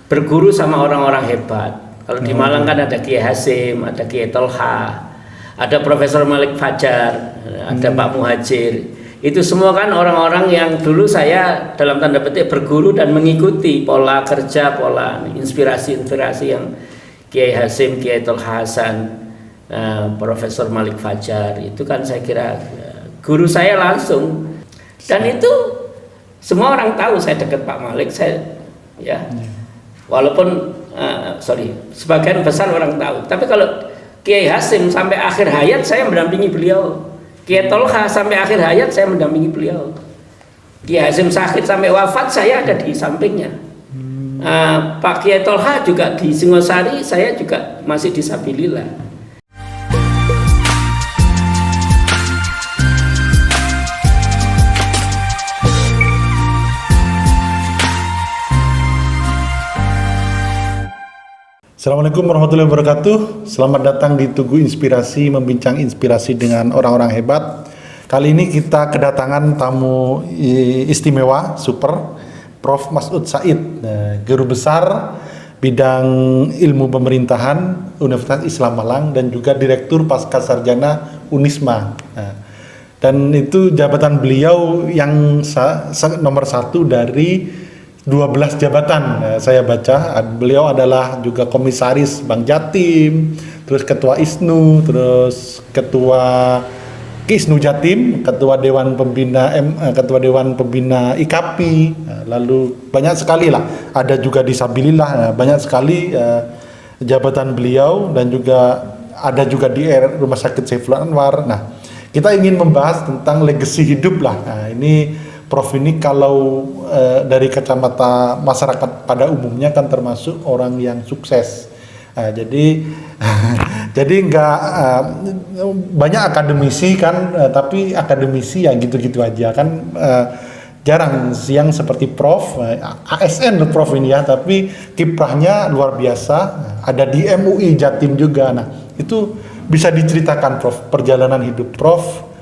berguru sama orang-orang hebat. Kalau di Malang kan ada Kiai Hasim, ada Kiai Tolha, ada Profesor Malik Fajar, ada Pak Muhajir. Itu semua kan orang-orang yang dulu saya dalam tanda petik berguru dan mengikuti pola kerja, pola inspirasi-inspirasi yang Kiai Hasim, Kiai Tolha Hasan, Profesor Malik Fajar. Itu kan saya kira guru saya langsung. Dan itu semua orang tahu saya dekat Pak Malik, ya. Walaupun sebagian besar orang tahu. Tapi kalau Kiai Hasim sampai akhir hayat saya mendampingi beliau. Kiai Tolha sampai akhir hayat saya mendampingi beliau. Kiai Hasim sakit sampai wafat saya ada di sampingnya. Pak Kiai Tolha juga di Singosari, saya juga masih di Sabilillah. Assalamualaikum warahmatullahi wabarakatuh. Selamat datang di Tugu Inspirasi, membincang inspirasi dengan orang-orang hebat. Kali ini kita kedatangan tamu istimewa, super, Prof. Mas'ud Said, guru besar bidang ilmu pemerintahan Universitas Islam Malang dan juga Direktur Pascasarjana Unisma. Dan itu jabatan beliau yang nomor 1 dari 12 jabatan. Saya baca beliau adalah juga komisaris Bank Jatim, terus ketua ISNU, terus ketua Kisnu Jatim, ketua Dewan Pembina IKAPI, lalu banyak sekali lah, ada juga di Sabilillah, banyak sekali jabatan beliau, dan juga ada juga di Rumah Sakit Saifullah Anwar. Nah, kita ingin membahas tentang legacy hidup lah. Nah, ini Prof ini kalau dari kacamata masyarakat pada umumnya kan termasuk orang yang sukses. Jadi nggak banyak akademisi kan, tapi akademisi yang gitu-gitu aja kan, jarang yang seperti Prof, ASN loh Prof ini ya, tapi kiprahnya luar biasa. Ada di MUI Jatim juga. Nah, itu bisa diceritakan Prof, perjalanan hidup Prof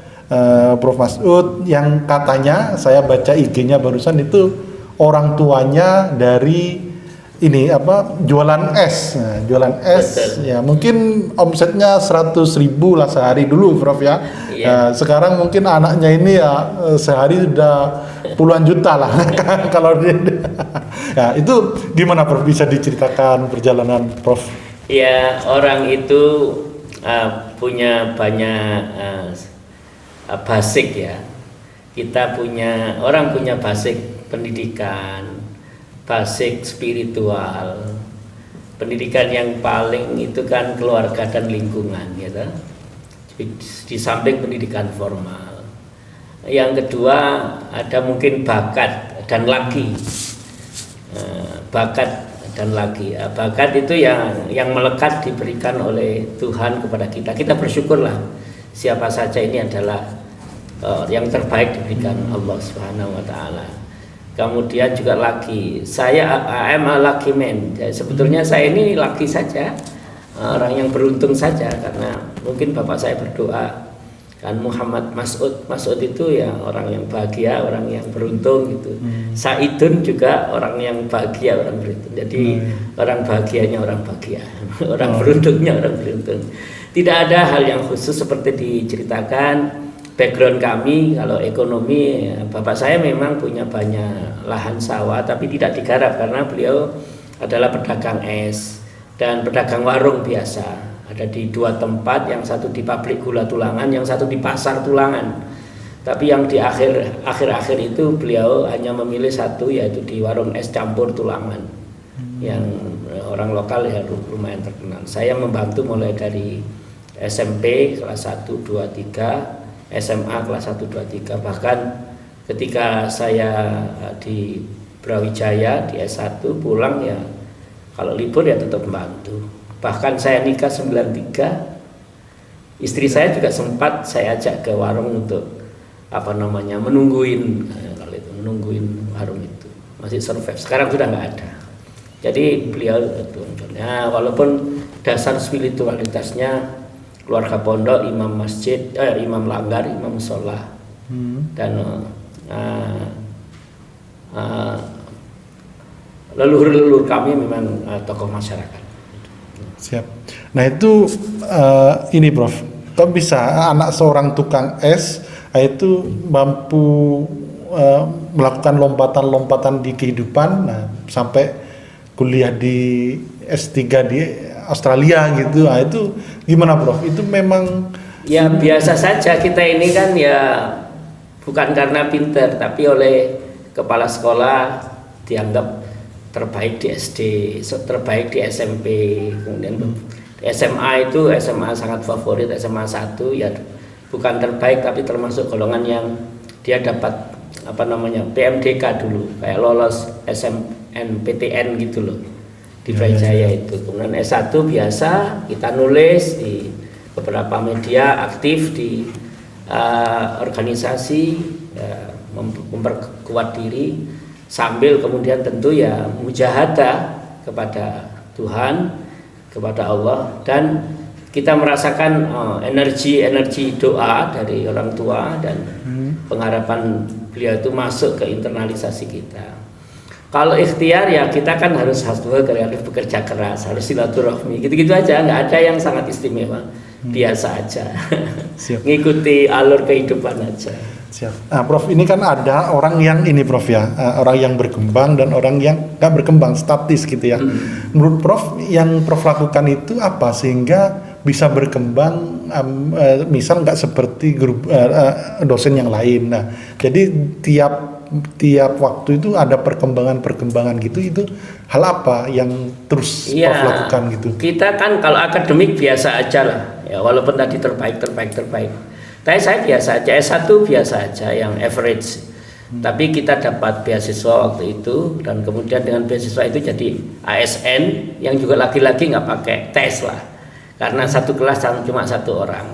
Mas'ud yang katanya saya baca IG-nya barusan itu orang tuanya dari ini jualan es. Nah, jualan es ya, mungkin omsetnya 100.000 lah sehari dulu Prof ya. Iya. Sekarang mungkin anaknya ini ya sehari sudah puluhan juta lah kalau dia. Ya, itu gimana Prof, bisa diceritakan perjalanan Prof? Ya, orang itu punya banyak basic ya. Orang punya basic pendidikan, basic spiritual. Pendidikan yang paling itu kan keluarga dan lingkungan gitu. Di samping pendidikan formal. Yang kedua ada mungkin bakat dan lagi. Bakat itu yang melekat diberikan oleh Tuhan kepada kita. Kita bersyukurlah, siapa saja ini adalah yang terbaik diberikan Allah Subhanahu wa taala. Kemudian juga laki. Saya I'm a lucky man. Sebetulnya saya ini laki saja, orang yang beruntung saja, karena mungkin bapak saya berdoa kan Muhammad Mas'ud. Mas'ud itu ya orang yang bahagia, orang yang beruntung gitu. Saidun juga orang yang bahagia, orang beruntung. Jadi orang bahagianya orang bahagia, orang beruntungnya orang beruntung. Tidak ada hal yang khusus seperti diceritakan. Background kami kalau ekonomi, bapak saya memang punya banyak lahan sawah tapi tidak digarap karena beliau adalah pedagang es dan pedagang warung biasa. Ada di 2 tempat, yang satu di pabrik gula Tulangan, yang satu di pasar Tulangan. Tapi yang di akhir itu beliau hanya memilih satu, yaitu di warung es campur Tulangan. Yang orang lokal ya lumayan terkenal. Saya membantu mulai dari SMP kelas 1, 2, 3, SMA kelas 1, 2, 3. Bahkan ketika saya di Brawijaya di S1 pulang ya kalau libur ya tetap membantu. Bahkan saya nikah 93, istri saya juga sempat saya ajak ke warung untuk menungguin warung itu, masih survive. Sekarang sudah nggak ada. Jadi beliau ya, walaupun dasar spiritualitasnya keluarga pondok, imam masjid, imam langgar, imam musola, dan leluhur-leluhur kami memang tokoh masyarakat. Siap. Nah itu ini Prof, kok bisa anak seorang tukang es itu mampu melakukan lompatan-lompatan di kehidupan, nah, sampai kuliah di S3 di Australia gitu. Nah itu gimana Prof? Itu memang ya biasa saja, kita ini kan ya bukan karena pinter, tapi oleh kepala sekolah dianggap terbaik di SD, terbaik di SMP, kemudian SMA itu SMA sangat favorit, SMA 1 ya bukan terbaik tapi termasuk golongan yang dia dapat apa namanya PMDK dulu, kayak lolos SMNPTN gitu loh di Brawijaya itu. Kemudian S1 biasa kita nulis di beberapa media, aktif di organisasi, memperkuat diri sambil kemudian tentu ya mujahadah kepada Tuhan, kepada Allah, dan kita merasakan energi doa dari orang tua dan pengharapan beliau itu masuk ke internalisasi kita. Kalau ikhtiar ya kita kan harus bekerja keras, harus silaturahmi, gitu-gitu aja, nggak ada yang sangat istimewa, biasa aja. Ngikuti alur kehidupan aja. Siap. Nah, Prof, ini kan ada orang yang ini Prof ya, orang yang berkembang dan orang yang nggak berkembang, statis gitu ya. Menurut Prof, yang Prof lakukan itu apa sehingga bisa berkembang, misal nggak seperti grup dosen yang lain. Nah, jadi tiap waktu itu ada perkembangan gitu, itu hal apa yang terus Prof lakukan gitu? Kita kan kalau akademik biasa aja lah, ya walaupun tadi terbaik. Tapi saya biasa aja, S1 biasa aja yang average. Tapi kita dapat beasiswa waktu itu, dan kemudian dengan beasiswa itu jadi ASN yang juga lagi-lagi nggak pakai tes lah, karena satu kelas cuma satu orang.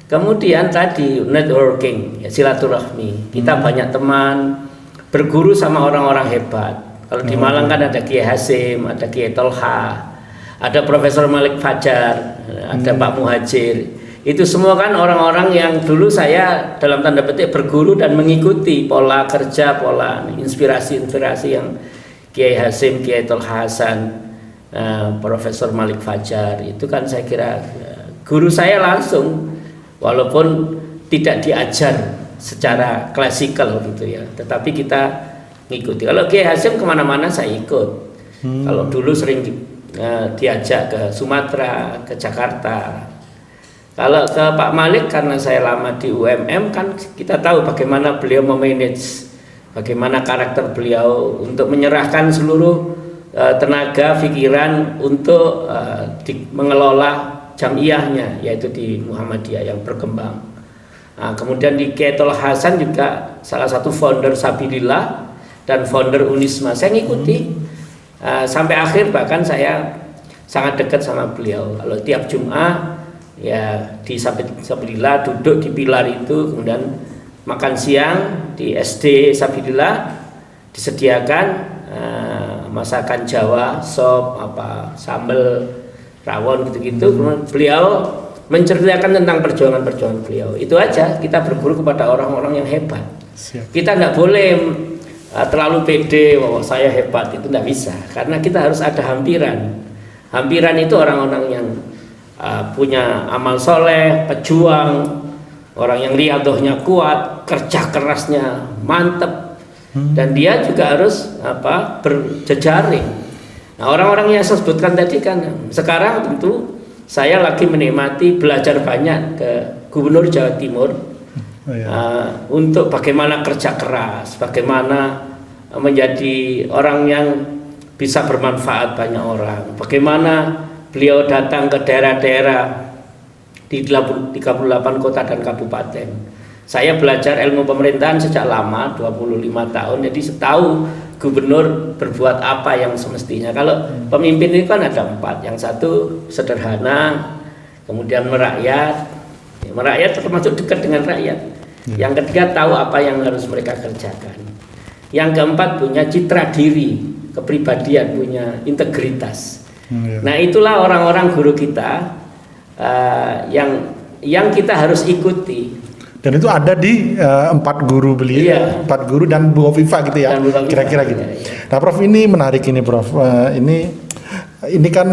Kemudian tadi networking, ya, silaturahmi. Kita banyak teman, berguru sama orang-orang hebat. Kalau di Malang kan ada Kiai Hasim, ada Kiai Tolha, ada Profesor Malik Fajar, ada Pak Muhajir. Itu semua kan orang-orang yang dulu saya dalam tanda petik berguru dan mengikuti pola kerja, pola inspirasi yang Kiai Hasim, Kiai Tolha Hasan, Profesor Malik Fajar. Itu kan saya kira guru saya langsung, walaupun tidak diajar secara klasikal gitu ya, tetapi kita ngikuti. Kalau Kiai Hasim kemana-mana saya ikut. Kalau dulu sering diajak ke Sumatera, ke Jakarta. Kalau ke Pak Malik, karena saya lama di UMM kan kita tahu bagaimana beliau memanage, bagaimana karakter beliau untuk menyerahkan seluruh tenaga, pikiran untuk mengelola jamiahnya, yaitu di Muhammadiyah yang berkembang. Nah, kemudian di Kiai Tolha Hasan juga salah satu founder Sabilillah dan founder Unisma. Saya ngikuti sampai akhir, bahkan saya sangat dekat sama beliau. Kalau tiap Jumat ya di Sabilillah duduk di pilar itu, kemudian makan siang di SD Sabilillah disediakan masakan Jawa, sop, sambal, rawon gitu-gitu. Kemudian beliau menceritakan tentang perjuangan beliau. Itu aja, kita berguru kepada orang-orang yang hebat. Kita tidak boleh terlalu pede bahwa saya hebat, itu tidak bisa, karena kita harus ada hampiran. Hampiran itu orang-orang yang punya amal soleh, pejuang, orang yang riadohnya kuat, kerja kerasnya mantep, dan dia juga harus berjejaring. Nah, orang-orang yang saya sebutkan tadi kan sekarang tentu saya lagi menikmati belajar banyak ke Gubernur Jawa Timur untuk bagaimana kerja keras, bagaimana menjadi orang yang bisa bermanfaat banyak orang, bagaimana beliau datang ke daerah-daerah di 38 kota dan kabupaten. Saya belajar ilmu pemerintahan sejak lama, 25 tahun, jadi tahu gubernur berbuat apa yang semestinya. Kalau pemimpin itu kan ada 4, yang satu sederhana, kemudian merakyat termasuk dekat dengan rakyat. Yang ketiga tahu apa yang harus mereka kerjakan. Yang keempat punya citra diri, kepribadian, punya integritas. Nah, itulah orang-orang guru kita yang kita harus ikuti. Dan itu ada di 4 guru beliau, Iya. 4 guru dan Bu Hovifah gitu ya, Dan Bu Hovifah, kira-kira gitu. iya, iya. Nah, Prof, ini menarik ini, Prof. Ini kan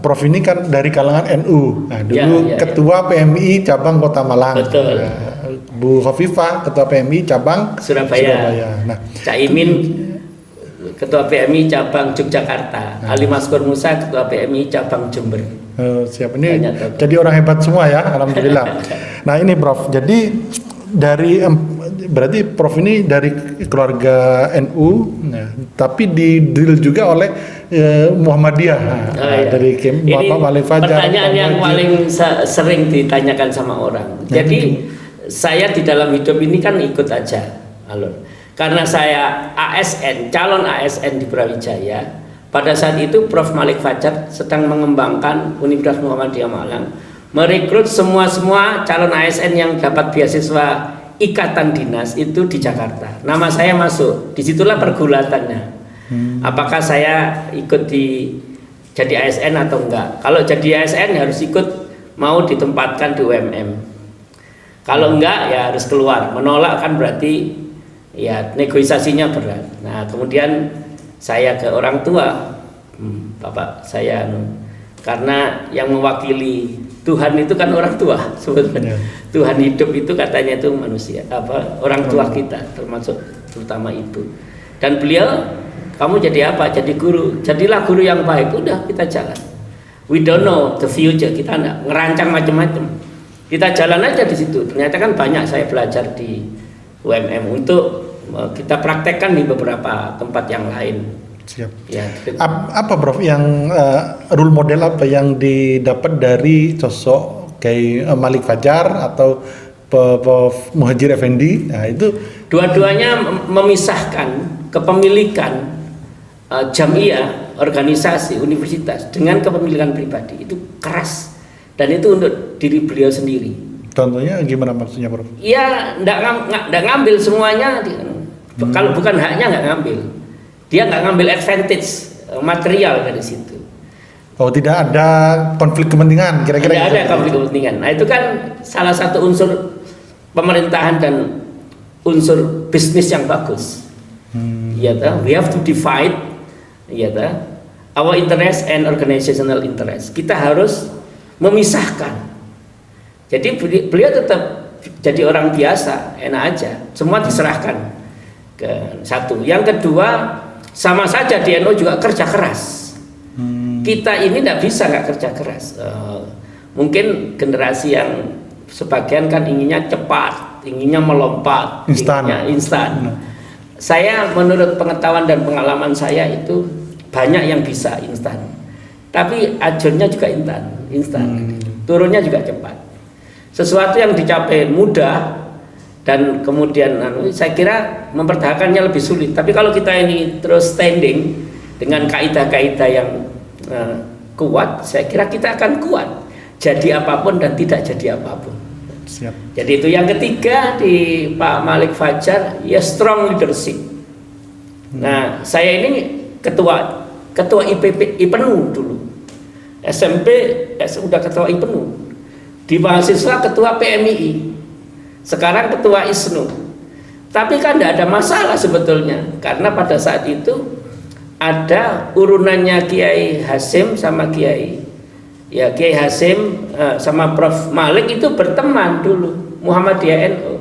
Prof ini kan dari kalangan NU. Nah, dulu Iya, iya, Ketua PMI cabang Kota Malang. Betul. Nah, Bu Hovifah Ketua PMI cabang Surabaya. Nah, Caimin Ketua PMI cabang Yogyakarta. Ali Maskur Musa Ketua PMI cabang Jember. siap ini Banyak tokoh. jadi orang hebat semua ya, alhamdulillah. Nah, ini Prof. Jadi dari berarti Prof ini dari keluarga NU, nah, tapi didrill juga oleh Muhammadiyah. Nah, Iya. dari Ini Bapak Wali Fajar. pertanyaan Pak yang Muhajir. paling sering ditanyakan sama orang. Jadi saya di dalam hidup ini kan ikut aja alur. Karena saya ASN, calon ASN di Brawijaya. Pada saat itu Prof Malik Fajar sedang mengembangkan Universitas Muhammadiyah Malang, merekrut semua calon ASN yang dapat beasiswa ikatan dinas itu di Jakarta. Nama saya masuk. Disitulah pergulatannya. Apakah saya ikut jadi ASN atau enggak? Kalau jadi ASN harus ikut, mau ditempatkan di UMM. Kalau enggak ya harus keluar. Menolak kan berarti ya negosiasinya berat. Nah, kemudian saya ke orang tua, Bapak saya, karena yang mewakili Tuhan itu kan orang tua sebetulnya. Tuhan hidup itu katanya itu manusia, orang tua kita, termasuk terutama ibu. Dan beliau, kamu jadi apa? Jadi guru. Jadilah guru yang baik. Udah, kita jalan. We don't know the future. Kita enggak ngerancang macam-macam. Kita jalan aja di situ. Ternyata kan banyak saya belajar di UMM untuk kita praktekkan di beberapa tempat yang lain. Siap. Ya. Apa Prof yang role model apa yang didapat dari sosok kayak Malik Fajar atau Prof Muhajir Effendi? Nah, itu Dua-duanya memisahkan kepemilikan jamiah, organisasi, universitas dengan kepemilikan pribadi. Itu keras, dan itu untuk diri beliau sendiri. contohnya gimana maksudnya, Prof? Ya, nggak ngambil semuanya. Kalau bukan haknya nggak ngambil. Dia nggak ngambil advantage material dari situ. Oh, tidak ada konflik kepentingan kira-kira? Tidak gitu. ada konflik kepentingan. Nah, itu kan salah satu unsur pemerintahan dan unsur bisnis yang bagus. Ya, we have to divide, ya, our interest and organizational interest. Kita harus memisahkan. Jadi beliau tetap jadi orang biasa, enak aja. Semua diserahkan ke satu. Yang kedua, sama saja di NU juga kerja keras. Kita ini tidak bisa nggak kerja keras. Mungkin generasi yang sebagian kan inginnya cepat, inginnya melompat, inginnya instan. Saya menurut pengetahuan dan pengalaman saya itu banyak yang bisa instan, tapi ajurnya juga instan, turunnya juga cepat. Sesuatu yang dicapai mudah dan kemudian saya kira mempertahankannya lebih sulit. Tapi kalau kita ini terus standing dengan kaidah-kaidah yang kuat, saya kira kita akan kuat. Jadi apapun dan tidak jadi apapun. Siap. Jadi itu yang ketiga di Pak Malik Fajar, ya strong leadership. Nah, saya ini ketua IPNU dulu. SMP sudah ketua IPNU. Di mahasiswa ketua PMII. Sekarang ketua ISNU. Tapi kan tidak ada masalah sebetulnya, karena pada saat itu ada urunannya Kiai Hasim sama Kiai Hasim sama Prof Malik itu berteman dulu, Muhammadiyah NU.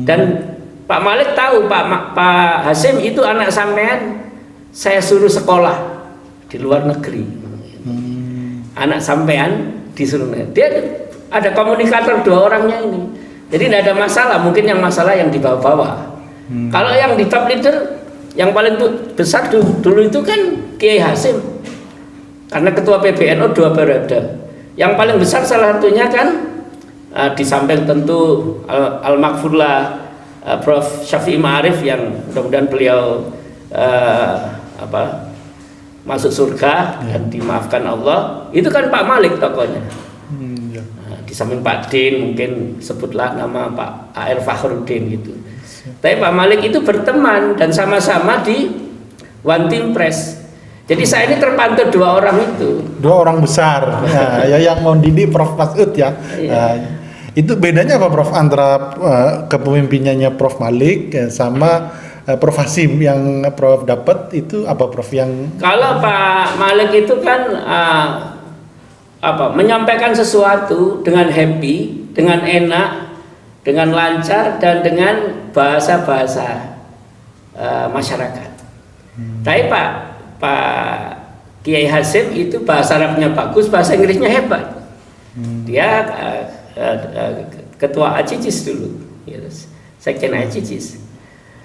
Dan Pak Malik tahu Pak Hasim itu anak sampean, saya suruh sekolah di luar negeri. Anak sampean disuruh, dia ada komunikator dua orangnya ini. Jadi tidak ada masalah, mungkin yang masalah yang di bawah-bawah. Kalau yang di top leader, yang paling besar dulu itu kan Kiai Hasim, karena ketua PBNU 2 periode. Yang paling besar salah satunya kan di samping tentu Al-Makfurlah Prof Syafi'i Ma'arif yang mudah-mudahan beliau masuk surga dan dimaafkan Allah. Itu kan Pak Malik tokohnya. Di samping Pak Din mungkin sebutlah nama Pak A.R. Fakhruddin gitu. Tapi Pak Malik itu berteman dan sama-sama di One Team Press. Jadi saya ini terpantau 2 orang itu. 2 orang besar. Ya yang mendidik Prof Masud ya. Itu bedanya apa Prof antara kepemimpinannya Prof Malik sama Prof Hasim yang Prof dapat itu apa Prof yang Kalau Pak Malik itu kan menyampaikan sesuatu dengan happy, dengan enak, dengan lancar dan dengan bahasa-bahasa masyarakat. Tapi Pak Kiai Hasim itu bahasa Arabnya bagus, bahasa Inggrisnya hebat. Dia ketua ACICIS dulu, Sekjen ACICIS.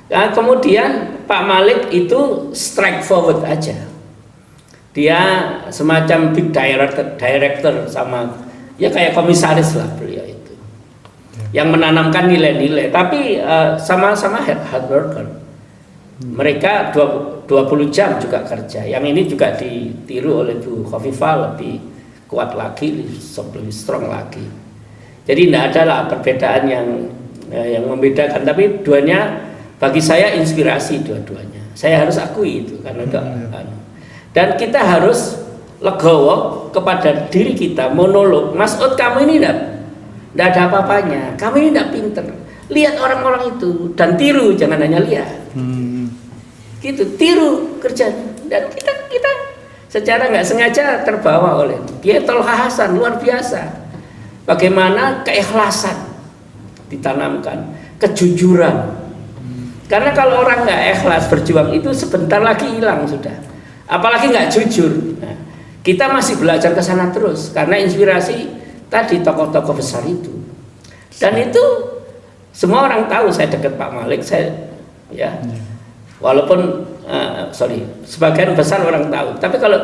Nah, kemudian Pak Malik itu straightforward aja. Dia semacam big director sama ya kayak komisaris lah beliau itu. Yang menanamkan nilai-nilai, tapi sama-sama hard worker. Mereka 20 jam juga kerja. Yang ini juga ditiru oleh Bu Khofifah, lebih kuat lagi, lebih strong lagi. Jadi tidak ada lah perbedaan yang membedakan. Tapi duanya bagi saya inspirasi dua-duanya. Saya harus akui itu karena itu. Dan kita harus legowo kepada diri kita, monolog. Mas Ud, kamu ini tidak ada apa-apanya. Kamu ini tidak pinter. Lihat orang-orang itu dan tiru, jangan hanya lihat. Gitu, tiru kerjanya. Dan kita secara nggak sengaja terbawa oleh Kiai Tolha Hasan, luar biasa. Bagaimana keikhlasan ditanamkan, kejujuran. Karena kalau orang nggak ikhlas berjuang itu sebentar lagi hilang sudah. Apalagi nggak jujur. Nah, kita masih belajar ke sana terus karena inspirasi tadi tokoh-tokoh besar itu. Dan itu semua orang tahu saya dekat Pak Malik, walaupun sebagian besar orang tahu. Tapi kalau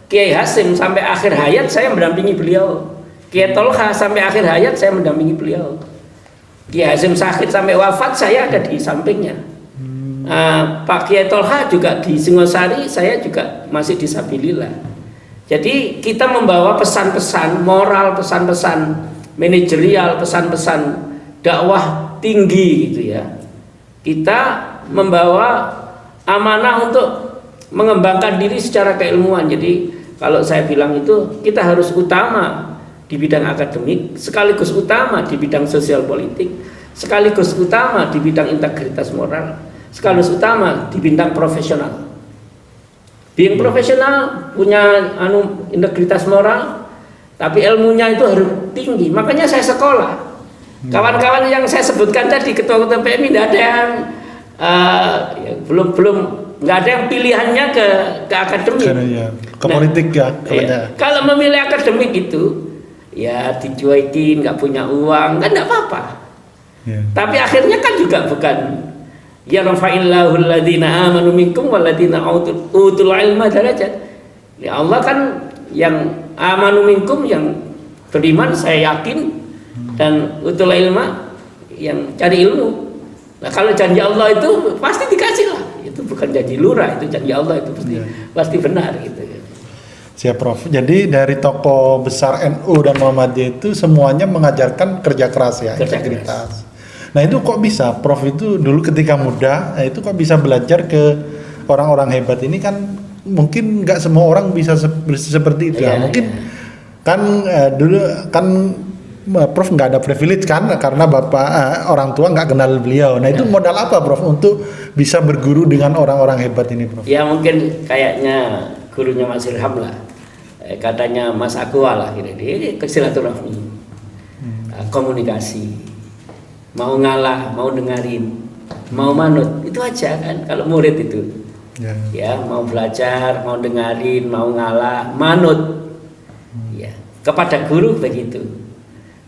Kiai Hasim sampai akhir hayat saya mendampingi beliau. Kiai Tolha sampai akhir hayat saya mendampingi beliau. Kiai Hasim sakit sampai wafat saya ada di sampingnya. Pak Kiai Tolha juga di Singosari, saya juga masih di Sabilillah. Jadi kita membawa pesan-pesan moral, pesan-pesan manajerial, pesan-pesan dakwah tinggi gitu ya. Kita membawa amanah untuk mengembangkan diri secara keilmuan. Jadi kalau saya bilang itu kita harus utama di bidang akademik, sekaligus utama di bidang sosial politik, sekaligus utama di bidang integritas moral, sekaligus utama di bidang profesional. Being profesional punya integritas moral, tapi ilmunya itu harus tinggi. Makanya saya sekolah. Kawan-kawan yang saya sebutkan tadi, ketua-ketua PMI tidak ada yang belum nggak ada yang pilihannya ke akademik. Ke politik ya. Kalau memilih akademik itu ya dicuekin, nggak punya uang kan nggak apa-apa. Tapi akhirnya kan juga bukan ya rafa'illahu alladziina aamanu minkum walladziina utul ilma darajat. Ya Allah kan yang amanu minkum, yang beriman saya yakin, dan utul ilma yang cari ilmu. Nah kalau janji Allah itu pasti dikasih lah. Itu bukan janji lurah, itu janji Allah, itu pasti benar gitu. Siap Prof. Jadi dari tokoh besar NU dan Muhammadiyah itu semuanya mengajarkan kerja keras ya, integritas. Nah itu kok bisa Prof itu dulu ketika muda, itu kok bisa belajar ke orang-orang hebat ini kan mungkin nggak semua orang bisa seperti itu ya. Mungkin kan dulu kan Prof nggak ada privilege kan karena bapak orang tua nggak kenal beliau. Nah itu modal apa Prof untuk bisa berguru dengan orang-orang hebat ini Prof? Ya mungkin kayaknya gurunya Mas Irham lah, katanya Mas Akwa lah, ini silaturahmi, komunikasi, mau ngalah, mau dengerin, mau manut, itu aja kan kalau murid itu. Ya mau belajar, mau dengerin, mau ngalah, manut. Ya kepada guru begitu.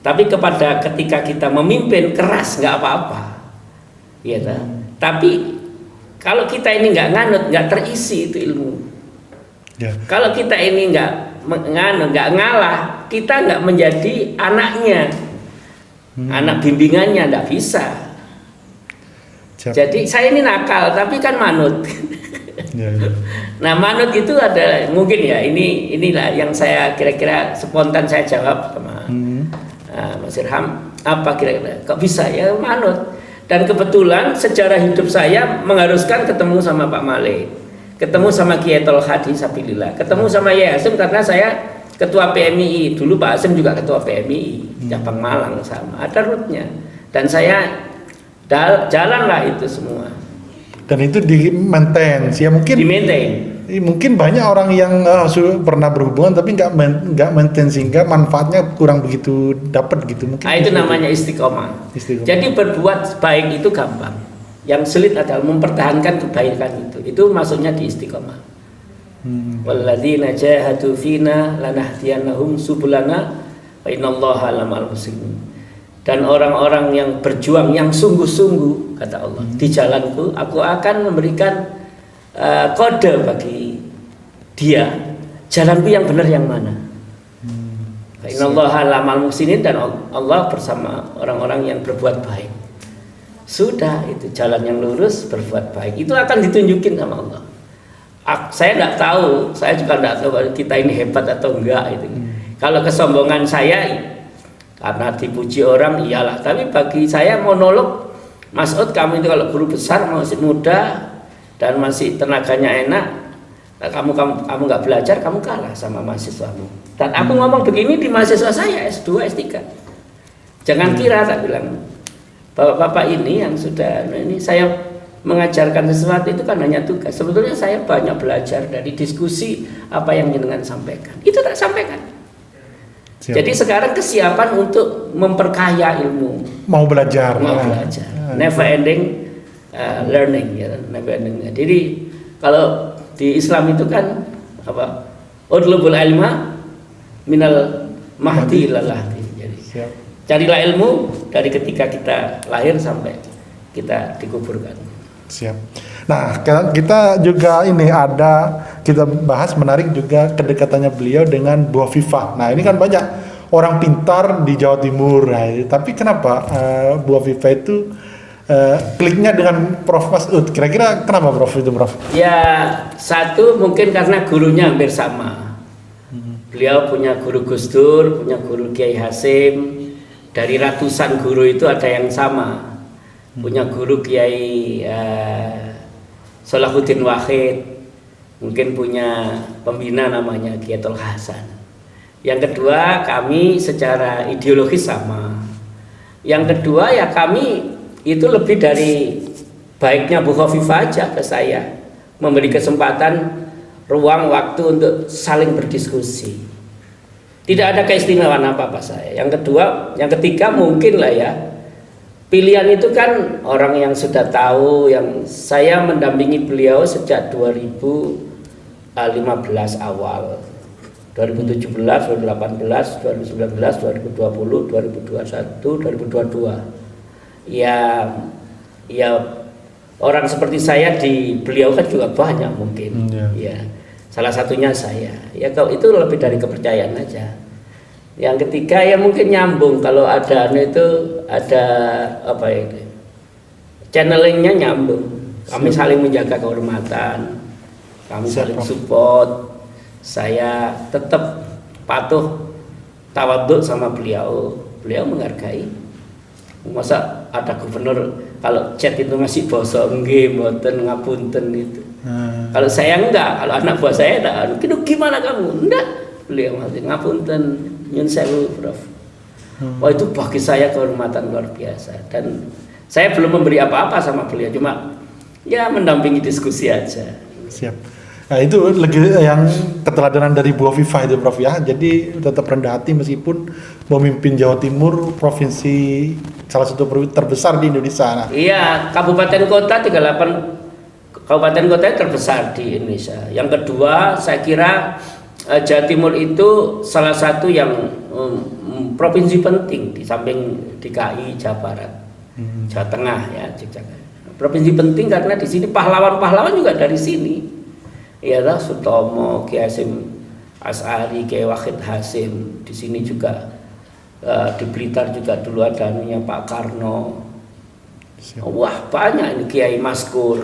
Tapi ketika kita memimpin keras nggak apa-apa, ya kan? Tapi kalau kita ini nggak nganut, nggak terisi itu ilmu. Kalau kita ini nggak ngalah, kita nggak menjadi anaknya, anak bimbingannya, nggak bisa. Jadi saya ini nakal, tapi kan manut. Nah manut itu ada mungkin ya, inilah yang saya kira-kira spontan saya jawab sama Mas Irham, apa kira-kira kok bisa ya manut. Dan kebetulan sejarah hidup saya mengharuskan ketemu sama Pak Malik, ketemu sama Kiai Tolha di Sabilillah, ketemu sama Kiai Hasim karena saya ketua PMII, dulu Pak Hasim juga ketua PMII cabang Malang sama, ada rootnya. Dan saya jalanlah itu semua. Dan itu di maintain, ya mungkin. Di maintain. Mungkin banyak orang yang pernah berhubungan tapi nggak maintain sehingga manfaatnya kurang begitu dapat gitu mungkin. Nah, itu namanya istiqomah. Jadi berbuat baik itu gampang. Yang sulit adalah mempertahankan kebaikan itu. Itu maksudnya di istiqomah. Walladzina jahadu fina lanahdiyannahum subulana wa innallaha lamal muslimin. Dan orang-orang yang berjuang yang sungguh-sungguh kata Allah di jalanku, aku akan memberikan kode bagi dia jalanku yang benar yang mana. Wa innallaha lamal muslimin, dan Allah bersama orang-orang yang berbuat baik. Sudah, itu jalan yang lurus, berbuat baik itu akan ditunjukin sama Allah. Saya nggak tahu, saya juga nggak tahu kita ini hebat atau enggak itu. Kalau kesombongan saya karena dipuji orang iyalah, tapi bagi saya monolog, Mas Ud kamu itu kalau guru besar masih muda dan masih tenaganya enak, kamu nggak belajar, kamu kalah sama mahasiswamu. Dan aku ngomong begini di mahasiswa saya S2 S3. Jangan kira tak bilang bapak-bapak ini yang sudah ini saya mengajarkan sesuatu itu kan hanya tugas. Sebetulnya saya banyak belajar dari diskusi apa yang jenengan sampaikan. Itu tak sampaikan. Siap. Jadi sekarang kesiapan untuk memperkaya ilmu. Mau belajar. Never ending learning ya, never ending. Jadi kalau di Islam itu kan apa? Udlubul ilma minal mahdi ilal lahdi. Jadi carilah ilmu dari ketika kita lahir sampai kita dikuburkan. Siap. Nah, kita juga kita bahas menarik juga kedekatannya beliau dengan Bu Hovifah. Nah, ini kan banyak orang pintar di Jawa Timur. Nah, tapi kenapa Bu Hovifah itu kliknya dengan Prof Mas'ud? Kira-kira kenapa Prof itu, Prof? Ya, satu mungkin karena gurunya hampir sama. Beliau punya guru Gus Dur, punya guru Kiai Hasim. Dari ratusan guru itu ada yang sama. Punya guru Kiai Salahuddin Wahid, mungkin punya pembina namanya Kiai Tol Hasan. Yang kedua, kami secara ideologis sama. Yang kedua ya kami itu lebih dari baiknya Bu Hovifah aja ke saya, memberi kesempatan ruang waktu untuk saling berdiskusi. Tidak ada keistimewaan apa-apa saya. Yang kedua, yang ketiga mungkin lah ya, pilihan itu kan orang yang sudah tahu, yang saya mendampingi beliau sejak 2015 awal, 2017, 2018, 2019, 2020, 2021, 2022. Ya orang seperti saya di beliau kan juga banyak mungkin. Ya, salah satunya saya. Ya kalau itu lebih dari kepercayaan aja. Yang ketiga ya mungkin nyambung, kalau ada apa itu channelingnya nyambung, kami saling menjaga kehormatan, kami saling support, saya tetap patuh tawaduk sama beliau menghargai. Masa ada gubernur kalau chat itu masih basa nggih mboten ngapunten gitu. Kalau saya enggak, kalau anak buah saya enggak, gimana kamu? Enggak, beliau masih ngapunten, nyun sewu Prof. Wah itu bagi saya kehormatan luar biasa, dan saya belum memberi apa-apa sama beliau, cuma ya mendampingi diskusi aja. Siap. Nah itu yang keteladanan dari Bu Hovifah itu Prof ya, jadi tetap rendah hati meskipun memimpin Jawa Timur, provinsi salah satu provinsi terbesar di Indonesia. Nah. Iya, kabupaten kota 38 kabupaten kota terbesar di Indonesia. Yang kedua saya kira Jawa Timur itu salah satu yang provinsi penting di samping DKI, Jawa Barat, Jawa Tengah ya, provinsi penting karena di sini pahlawan-pahlawan juga dari sini. Ialah Sutomo, Kiai Hasim As'ari, Kiai Wahid Hasim. Di sini juga di Blitar juga dulu ada Pak Karno. Wah banyak ini Kiai Maskur,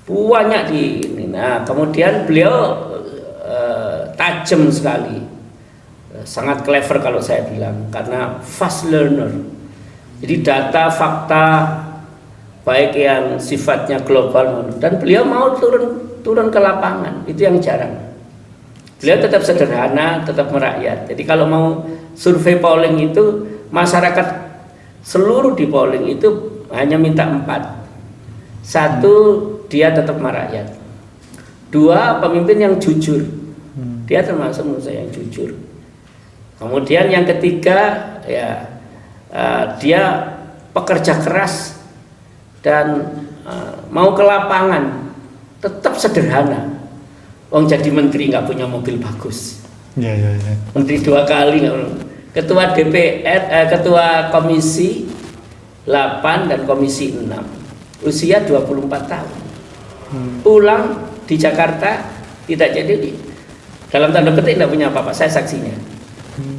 banyak di ini. Nah kemudian beliau tajam sekali, sangat clever kalau saya bilang, karena fast learner. Jadi data, fakta, baik yang sifatnya global, dan beliau mau turun ke lapangan, itu yang jarang. Beliau tetap sederhana, tetap merakyat. Jadi kalau mau survei polling itu, masyarakat seluruh di polling itu hanya minta 4. 1, dia tetap merakyat. 2, pemimpin yang jujur. Dia termasuk menurut saya yang jujur. Kemudian yang ketiga, ya dia pekerja keras dan mau ke lapangan, tetap sederhana. Wong jadi menteri nggak punya mobil bagus. Ya. Menteri 2 kali, ketua DPR, ketua komisi 8 dan komisi 6, usia 24 tahun. Pulang di Jakarta tidak jadi, dalam tanda petik tidak punya apa-apa. Saya saksinya.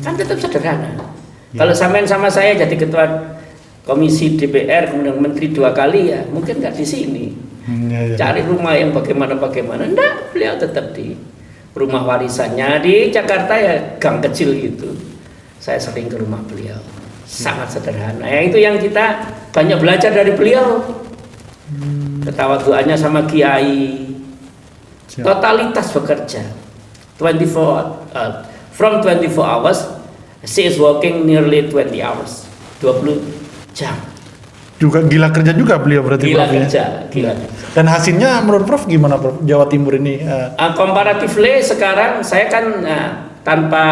Kan tetap sederhana. Kalau samain sama saya jadi ketua komisi DPR kemudian menteri 2 kali, ya mungkin nggak di sini. Cari rumah yang bagaimana. Enggak, beliau tetap di rumah warisannya di Jakarta, ya gang kecil gitu. Saya sering ke rumah beliau, sangat sederhana. Ya itu yang kita banyak belajar dari beliau. Ketawaduannya sama kiai, totalitas bekerja from 24 hours, she is working nearly 20 hours, 20 jam. Juga gila kerja juga beliau berarti. Gila Prof, kerja, ya? gila. Dan hasilnya menurut Prof gimana, Prof? Jawa Timur ini? Comparatively sekarang saya kan tanpa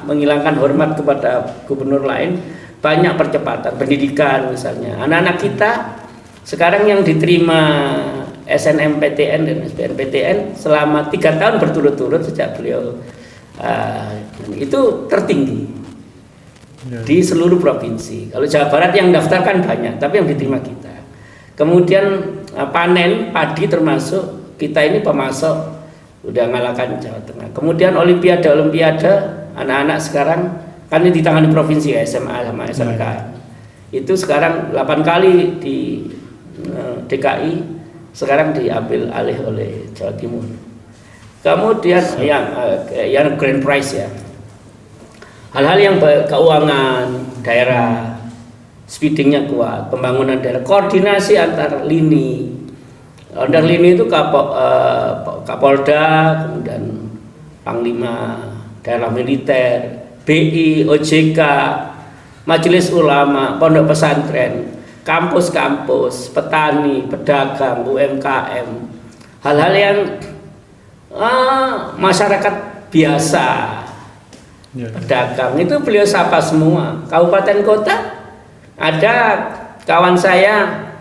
menghilangkan hormat kepada gubernur lain, banyak percepatan pendidikan misalnya. Anak-anak kita sekarang yang diterima SNMPTN dan SBMPTN selama 3 tahun berturut-turut sejak beliau itu tertinggi di seluruh provinsi. Kalau Jawa Barat yang daftarkan banyak, tapi yang diterima kita. Kemudian panen padi termasuk, kita ini pemasok, udah ngalahkan Jawa Tengah. Kemudian olimpiade anak-anak sekarang kan ini ditangani provinsi ya, SMA sama SMK. Itu sekarang 8 kali di DKI, sekarang diambil alih oleh Jawa Timur. Kemudian yang grand prize ya, hal-hal yang keuangan daerah, speedingnya kuat, pembangunan daerah, koordinasi antar lini. Antar lini itu Kapolda, kemudian Panglima Daerah Militer, BI, OJK, Majelis Ulama, Pondok Pesantren, kampus-kampus, petani, pedagang, UMKM, hal-hal yang masyarakat biasa, pedagang itu beliau sapa semua. Kabupaten kota ada kawan saya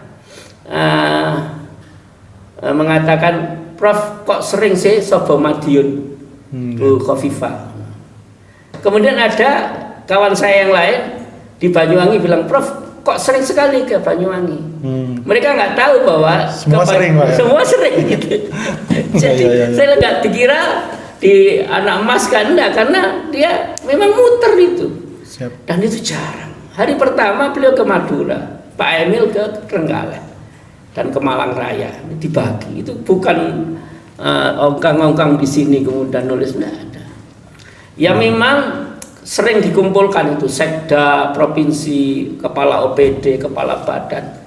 mengatakan, Prof kok sering sih Sobo Madiun, Bu Khofifah. Kemudian ada kawan saya yang lain di Banyuwangi bilang, Prof kok sering sekali ke Banyuwangi. Mereka nggak tahu bahwa semua sering, Pak, ya? Semua sering gitu. Jadi saya nggak dikira di anak emas kan, enggak, karena dia memang muter itu. Siap. Dan itu jarang. Hari pertama beliau ke Madura, Pak Emil ke Trenggalek dan ke Malang Raya, dibagi. Itu bukan ongkang-ongkang di sini kemudian nulis, enggak ada. Ya memang sering dikumpulkan itu sekda, provinsi, kepala OPD, kepala badan.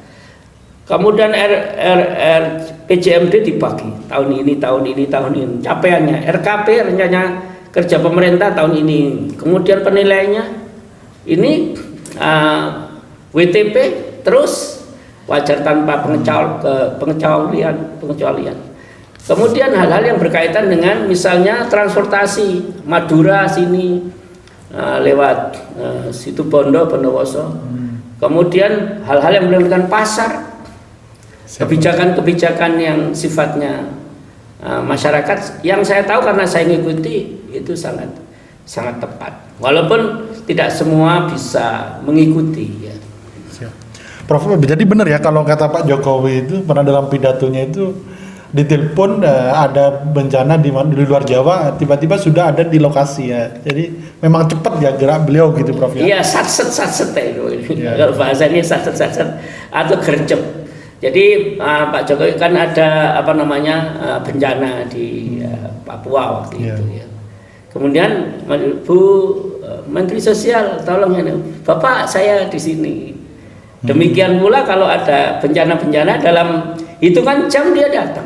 Kemudian PJMD dibagi tahun ini. Capaiannya RKP, rencana kerja pemerintah tahun ini. Kemudian penilaiannya ini WTP, terus wajar tanpa pengecualian. Kemudian hal-hal yang berkaitan dengan misalnya transportasi Madura sini lewat situ Bondowoso. Kemudian hal-hal yang berkaitan pasar, kebijakan-kebijakan yang sifatnya masyarakat yang saya tahu karena saya mengikuti itu sangat tepat. Walaupun tidak semua bisa mengikuti ya. Prof, jadi benar ya kalau kata Pak Jokowi itu pernah dalam pidatonya itu ditelepon ada bencana di luar Jawa, tiba-tiba sudah ada di lokasi ya. Jadi memang cepat ya gerak beliau gitu, Prof ya. Iya, satset itu. Kalau bahasanya satset atau gercep. Jadi Pak Jokowi kan ada bencana di Papua waktu itu ya. Kemudian Bu Menteri Sosial, tolong ya, Bapak saya di sini. Demikian pula kalau ada bencana-bencana dalam hitungan jam dia datang.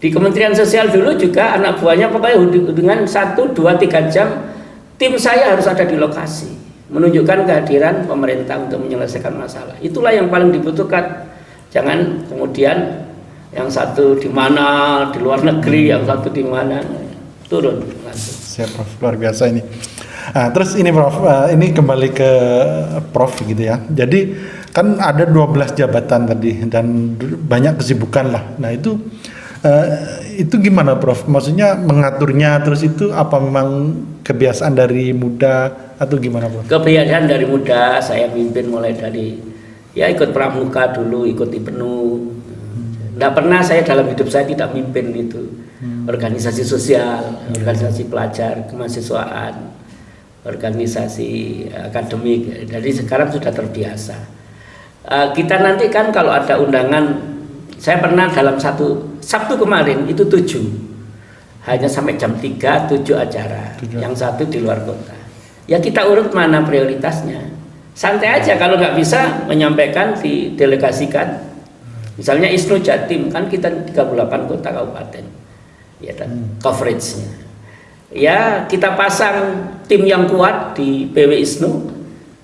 Di Kementerian Sosial dulu juga anak buahnya pokoknya dengan 1, 2, 3 jam tim saya harus ada di lokasi, menunjukkan kehadiran pemerintah untuk menyelesaikan masalah. Itulah yang paling dibutuhkan. Jangan kemudian yang satu di mana di luar negeri, yang satu di mana, turun langsung. Siap Prof, luar biasa ini. Nah, terus ini Prof, ini kembali ke Prof gitu ya. Jadi kan ada 12 jabatan tadi dan banyak kesibukan lah. Nah itu gimana Prof? Maksudnya mengaturnya, terus itu apa memang kebiasaan dari muda atau gimana Prof? Kebiasaan dari muda, saya mimpin mulai dari ya ikut pramuka dulu, ikut IPNU. Nggak pernah saya dalam hidup saya tidak mimpin itu. Organisasi sosial, organisasi pelajar, kemahasiswaan, organisasi akademik. Jadi sekarang sudah terbiasa. Kita nanti kan kalau ada undangan, saya pernah dalam satu Sabtu kemarin itu 7, hanya sampai jam 3, 7 acara, yang satu di luar kota. Ya kita urut mana prioritasnya. Santai aja, kalau nggak bisa menyampaikan didelegasikan. Misalnya ISNU Jatim kan kita 38 kota kabupaten, ya dan coveragenya. Ya kita pasang tim yang kuat di PW ISNU,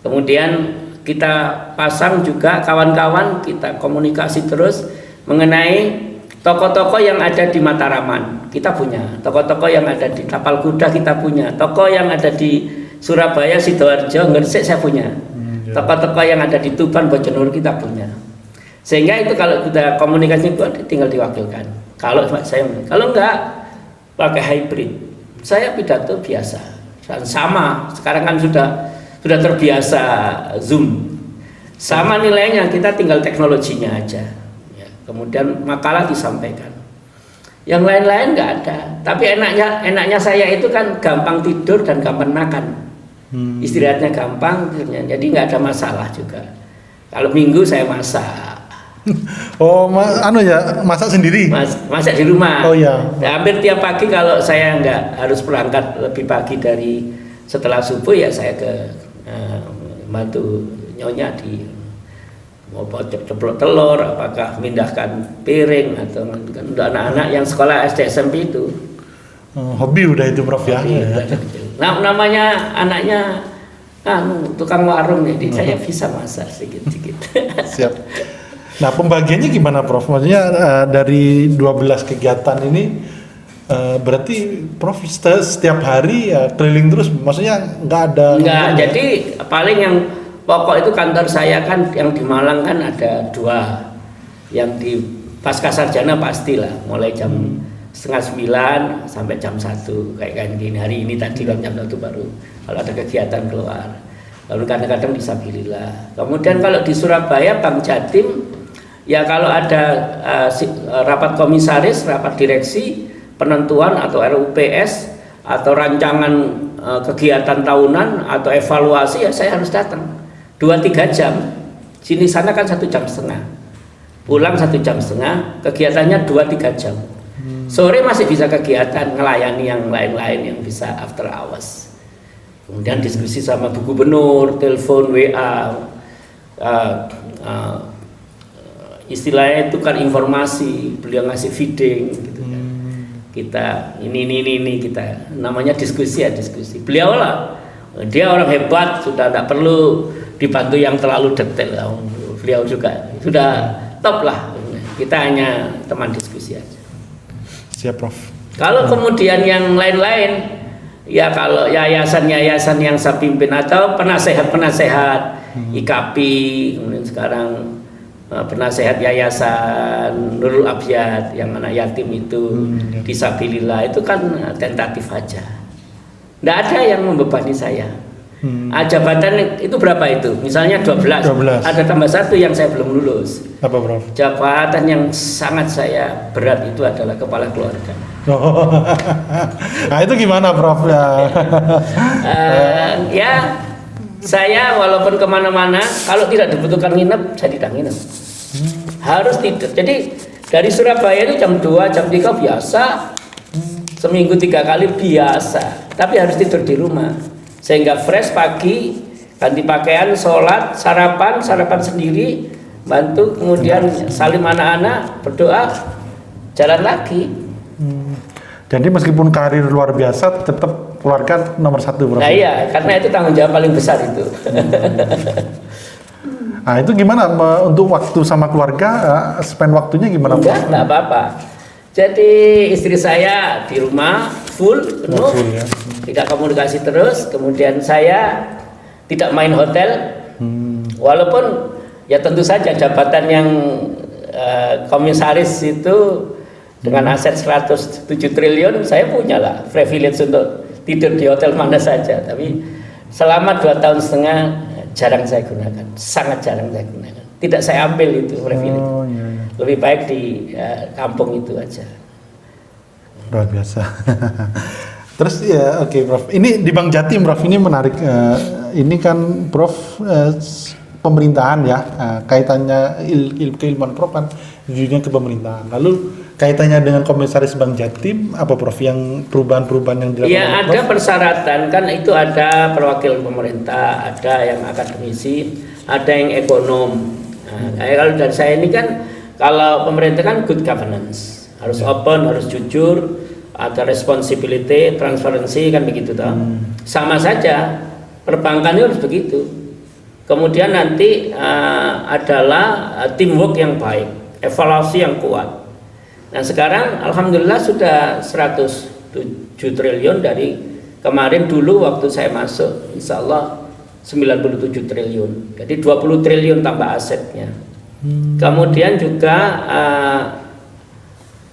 kemudian kita pasang juga kawan-kawan, kita komunikasi terus mengenai toko-toko yang ada di Mataraman, kita punya toko-toko yang ada di Tapal Kuda, kita punya toko yang ada di Surabaya, Sidoarjo, Gresik, saya punya toko-toko yang ada di Tuban, Bojonegoro, kita punya. Sehingga itu kalau kita komunikasi tinggal diwakilkan. Kalau enggak pakai hybrid, saya pidato biasa dan sama. Sekarang kan sudah terbiasa Zoom, sama nilainya, kita tinggal teknologinya aja. Kemudian makalah disampaikan. Yang lain-lain nggak ada. Tapi enaknya saya itu kan gampang tidur dan gampang makan. Istirahatnya gampang, jadi nggak ada masalah juga. Kalau minggu saya masak. Oh, masak sendiri? Masak di rumah. Oh ya. Hampir tiap pagi kalau saya nggak harus berangkat lebih pagi dari setelah subuh, ya saya ke bantu nyonya di mau ceplok telur, apakah memindahkan piring atau kan untuk anak-anak yang sekolah SD SMP itu. Hobi udah itu Prof ya. Nah, namanya anaknya tukang warung, jadi saya bisa masak sedikit-sedikit. Siap. Nah, pembagiannya gimana Prof? Maksudnya dari 12 kegiatan ini berarti Prof setiap hari keliling terus, maksudnya nggak ada? Nggak, jadi paling yang pokok itu kantor saya kan yang di Malang kan ada 2, yang di pasca sarjana pastilah mulai jam setengah 9 sampai jam 1 kayak gini. Hari ini tadi kan jam 1 baru kalau ada kegiatan keluar. Lalu kadang-kadang disabilillah. Kemudian kalau di Surabaya Bank Jatim, ya kalau ada rapat komisaris, rapat direksi, penentuan atau RUPS atau rancangan kegiatan tahunan atau evaluasi, ya saya harus datang 2-3 jam. Sini sana kan 1,5 jam, pulang 1,5 jam, kegiatannya 2-3 jam. Sore masih bisa kegiatan ngelayani yang lain-lain yang bisa after hours. Kemudian diskusi sama Bu Gubernur, telepon, WA, istilahnya itu kan informasi, beliau ngasih feeding gitu kan. Kita ini kita namanya diskusi. Beliau lah, dia orang hebat, sudah tidak perlu dibantu yang terlalu detail. Beliau juga sudah top lah. Kita hanya teman diskusi aja. Siap Prof. Kalau kemudian yang lain-lain, ya kalau yayasan-yayasan yang saya pimpin atau penasehat-penasehat IKP, kemudian sekarang penasehat yayasan Nurul Abyad yang anak yatim itu, disabilillah, itu kan tentatif aja. Nggak ada yang membebani saya. Jabatan itu berapa itu? Misalnya 12. Ada tambah 1 yang saya belum lulus. Apa Prof? Jabatan yang sangat saya berat itu adalah kepala keluarga. Nah itu gimana Prof ya? Ya saya walaupun kemana-mana, kalau tidak dibutuhkan nginep, saya tidak nginep. Harus tidur. Jadi dari Surabaya itu jam 2, jam 3 biasa. Seminggu 3 kali biasa. Tapi harus tidur di rumah. Sehingga fresh pagi, ganti pakaian, sholat, sarapan sendiri, bantu, kemudian salim anak-anak, berdoa, jalan lagi. Jadi meskipun karir luar biasa, tetap keluarga nomor satu, Prof. Nah iya, karena itu tanggung jawab paling besar itu. Nah itu gimana untuk waktu sama keluarga, spend waktunya gimana? Enggak apa-apa. Jadi istri saya di rumah full penuh, Ya. tidak komunikasi terus. Kemudian saya tidak main hotel, walaupun ya tentu saja jabatan yang komisaris itu dengan aset 107 triliun saya punya lah privilege untuk tidur di hotel mana saja. Tapi selama 2 tahun setengah jarang saya gunakan, sangat jarang saya gunakan. Tidak saya ambil itu privilege. Iya. Lebih baik di kampung itu aja. Luar biasa. Terus ya oke, Prof. Ini di Bank Jatim, Prof. Ini menarik. Ini kan Prof pemerintahan ya, kaitannya keilmuan Prof kan judulnya ke pemerintahan. Lalu kaitannya dengan komisaris Bank Jatim apa, Prof, yang perubahan-perubahan yang dilakukan? Ya ada persyaratan kan, itu ada perwakilan pemerintah, ada yang akademisi, ada yang ekonom. Nah, kalau dari saya ini kan, kalau pemerintah kan good governance, harus open, harus jujur, ada responsibility, transparansi kan begitu toh. Sama saja perbankan itu harus begitu. Kemudian nanti adalah teamwork yang baik, evaluasi yang kuat. Nah sekarang alhamdulillah sudah 107 triliun dari kemarin, dulu waktu saya masuk insya Allah 97 triliun. Jadi 20 triliun tambah asetnya. Kemudian juga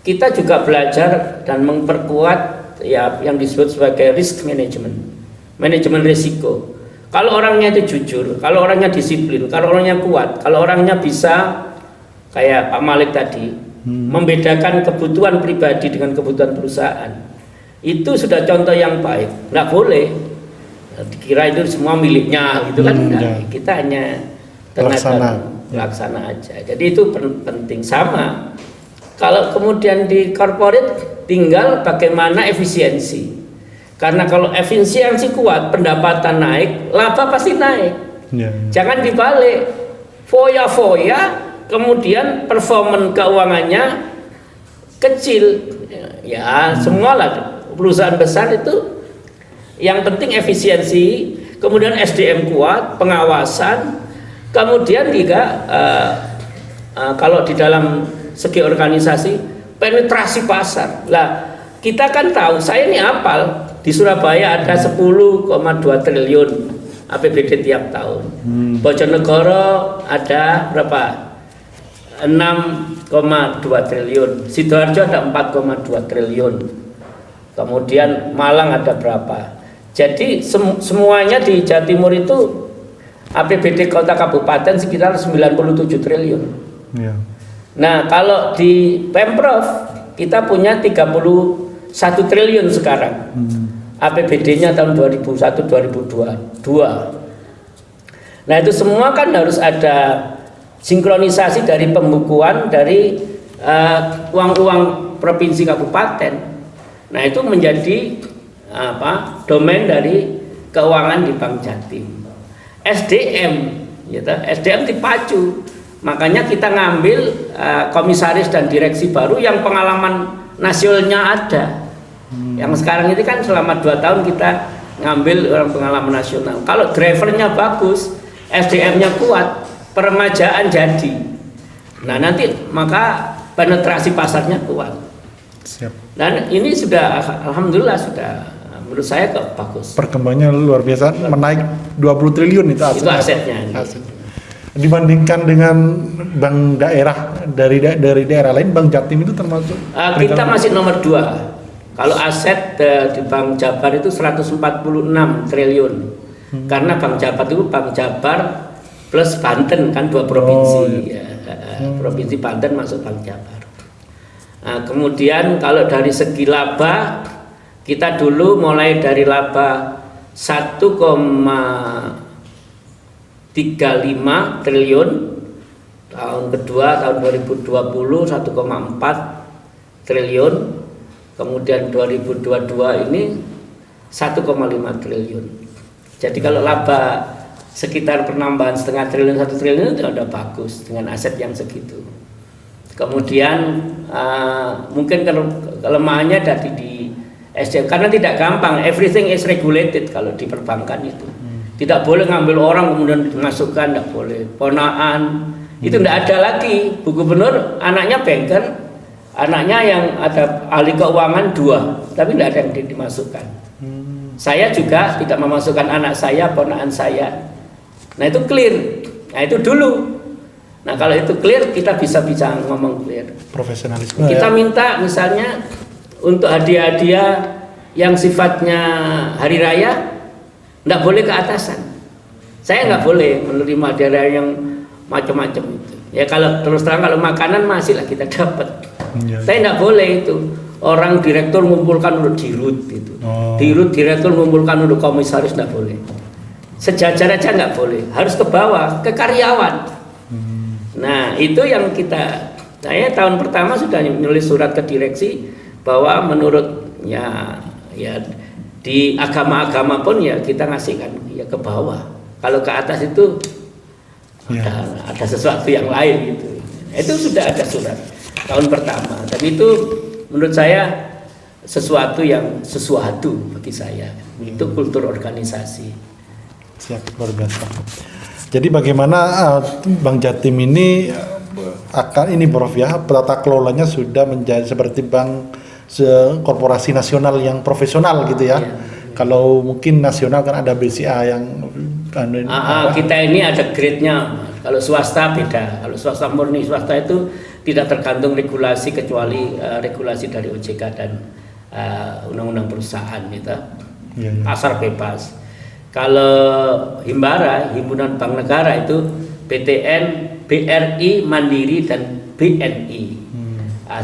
kita juga belajar dan memperkuat ya yang disebut sebagai risk management, manajemen risiko. Kalau orangnya itu jujur, kalau orangnya disiplin, kalau orangnya kuat, kalau orangnya bisa kayak Pak Malik tadi, membedakan kebutuhan pribadi dengan kebutuhan perusahaan, itu sudah contoh yang baik. Nggak boleh dikira itu semua miliknya gitu kan. Kita hanya tenaga pelaksana aja. Jadi itu penting. Sama kalau kemudian di corporate tinggal bagaimana efisiensi. Karena kalau efisiensi kuat, pendapatan naik, laba pasti naik. Jangan dibalik, foya-foya, kemudian performan keuangannya kecil. Ya, semualah perusahaan besar itu yang penting efisiensi, kemudian SDM kuat, pengawasan, kemudian juga kalau di dalam segi organisasi penetrasi pasar. Lah, kita kan tahu, saya ini hafal. Di Surabaya ada 10,2 triliun APBD tiap tahun. Bojonegoro ada berapa? 6,2 triliun. Sidoarjo ada 4,2 triliun. Kemudian Malang ada berapa? Jadi semuanya di Jawa Timur itu APBD kota kabupaten sekitar 97 triliun. Nah, kalau di Pemprov kita punya 31 triliun sekarang. APBD-nya tahun 2001-2022. Nah itu semua kan harus ada sinkronisasi dari pembukuan dari uang-uang provinsi kabupaten. Nah itu menjadi domain dari keuangan di Bank Jatim. SDM, gitu, SDM dipacu. Makanya kita ngambil komisaris dan direksi baru yang pengalaman nasionalnya ada. Yang sekarang ini kan selama 2 tahun kita ngambil orang pengalaman nasional. Kalau drivernya bagus, SDM-nya kuat, peremajaan jadi. Nah nanti maka penetrasi pasarnya kuat. Dan ini sudah alhamdulillah sudah menurut saya kok bagus. Perkembangannya luar biasa, menaik 20 triliun itu asetnya. Dibandingkan dengan bank daerah dari daerah lain, Bank Jatim itu termasuk kita masih nomor 2. Kalau aset di Bank Jabar itu 146 triliun. Karena Bank Jabar itu Bank Jabar plus Banten kan 2 provinsi. Provinsi Banten masuk Bank Jabar. Nah, kemudian kalau dari segi laba, kita dulu mulai dari laba 1,35 triliun, tahun kedua tahun 2020 1,4 triliun, kemudian 2022 ini 1,5 triliun. Jadi kalau laba sekitar penambahan setengah triliun 1 triliun itu udah bagus dengan aset yang segitu. Kemudian mungkin kalau kelemahannya dari di SDM karena tidak gampang, everything is regulated kalau di perbankan itu. Tidak boleh ngambil orang kemudian dimasukkan, tidak boleh. Ponaan itu tidak ada lagi. Bu Gubernur anaknya banker, anaknya yang ada ahli keuangan 2, tapi tidak ada yang dimasukkan. Saya juga tidak memasukkan anak saya, ponaan saya. Nah itu clear. Nah itu dulu. Nah kalau itu clear kita bisa ngomong clear. Profesionalisme. Kita minta misalnya untuk hadiah-hadiah yang sifatnya hari raya nggak boleh ke atasan. Saya nggak boleh menerima hadiah yang macam-macam itu. Ya kalau terus terang kalau makanan masih lah kita dapat. Saya nggak boleh itu. Orang direktur mengumpulkan untuk dirut itu. Dirut direktur mengumpulkan untuk komisaris nggak boleh. Sejajar aja nggak boleh. Harus ke bawah, ke karyawan. Nah itu yang saya tahun pertama sudah menulis surat ke direksi bahwa menurut ya di agama-agama pun ya kita ngasihkan ya ke bawah. Kalau ke atas itu ada sesuatu yang lain gitu. Itu sudah ada surat tahun pertama. Dan itu menurut saya sesuatu bagi saya. Itu kultur organisasi. Siap, luar biasa. Jadi bagaimana Bank Jatim ini akan ini Prof ya, tata kelolanya sudah menjadi seperti bank korporasi nasional yang profesional gitu ya. Kalau mungkin nasional kan ada BCA yang kita ini ada grade-nya. Kalau swasta beda. Kalau swasta murni, swasta itu tidak tergantung regulasi kecuali regulasi dari OJK dan undang-undang perusahaan gitu. Pasar bebas. Kalau Himbara, Himpunan Bank Negara itu BTN, BRI, Mandiri dan BNI.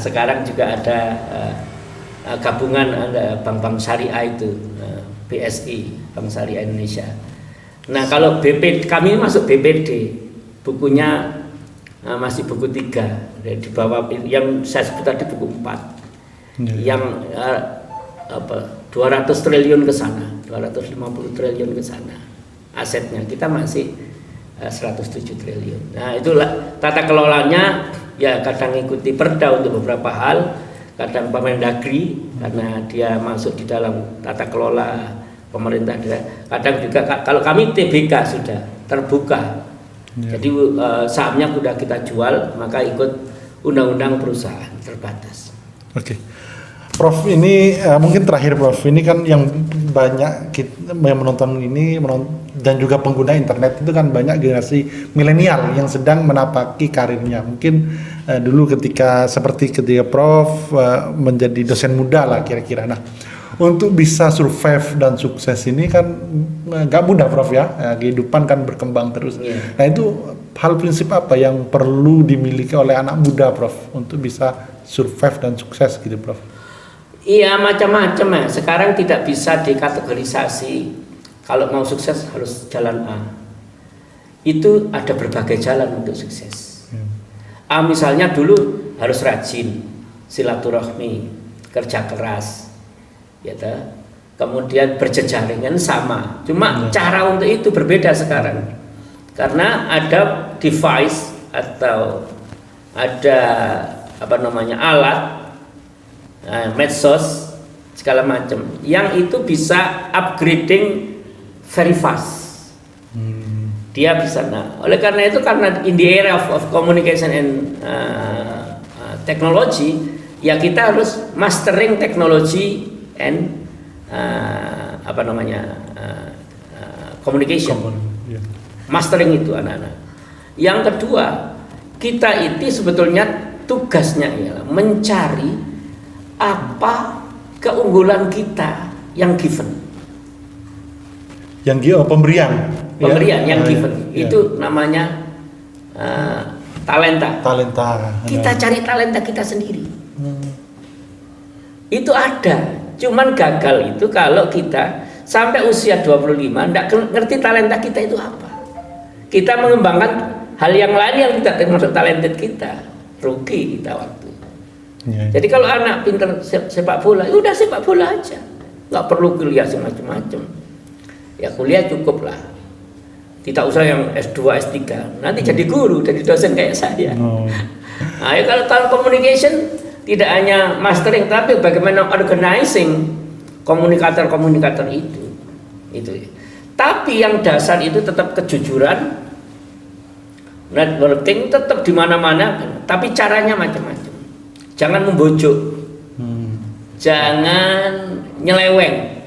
Sekarang juga ada gabungan bank-bank syariah itu, BSI, Bank Syariah Indonesia. Nah kalau kami masuk BPD, bukunya masih buku 3, di bawah yang saya sebut tadi buku 4, yang 200 triliun ke sana, 250 triliun ke sana asetnya, kita masih 107 triliun. Nah itulah tata kelolanya ya, kadang ikuti Perda untuk beberapa hal, kadang Permendagri karena dia masuk di dalam tata kelola pemerintah daerah. Kadang juga kalau kami TBK sudah terbuka, jadi sahamnya sudah kita jual, maka ikut undang-undang perusahaan terbatas. Oke. Prof ini mungkin terakhir Prof, ini kan yang banyak yang menonton ini dan juga pengguna internet itu kan banyak generasi milenial yang sedang menapaki karirnya. Mungkin dulu ketika Prof menjadi dosen muda lah kira-kira. Nah untuk bisa survive dan sukses ini kan nggak mudah Prof ya, kehidupan kan berkembang terus. Nah itu hal prinsip apa yang perlu dimiliki oleh anak muda Prof untuk bisa survive dan sukses gitu Prof? Iya macam-macam ya. Sekarang tidak bisa dikategorisasi. Kalau mau sukses harus jalan A. Itu ada berbagai jalan untuk sukses. A misalnya dulu harus rajin, silaturahmi, kerja keras, ya toh. Kemudian berjejaringan sama. Cuma cara untuk itu berbeda sekarang. Karena ada device atau ada alat, medsos segala macam yang itu bisa upgrading very fast. Dia bisa. Nah, oleh karena itu, karena in the era of communication and technology, ya kita harus mastering teknologi and communication. Mastering itu anak-anak. Yang kedua, kita itu sebetulnya tugasnya ialah mencari apa keunggulan kita yang given, pemberian yang given itu namanya talenta. Kita cari talenta kita sendiri. Itu ada, cuman gagal itu kalau kita sampai usia 25 enggak ngerti talenta kita itu apa. Kita mengembangkan hal yang lain yang tidak termasuk talented kita, rugi kita waktu. Jadi kalau anak pintar sepak bola, ya udah sepak bola aja, nggak perlu kuliah semacam-macam. Ya kuliah cukup lah, tidak usah yang S2, S3. Nanti jadi guru, jadi dosen kayak saya. Nah, ya kalau communication tidak hanya mastering tapi bagaimana organizing komunikator-komunikator itu. Tapi yang dasar itu tetap kejujuran, networking tetap di mana-mana, tapi caranya macam-macam. Jangan membujuk, jangan nyeleweng,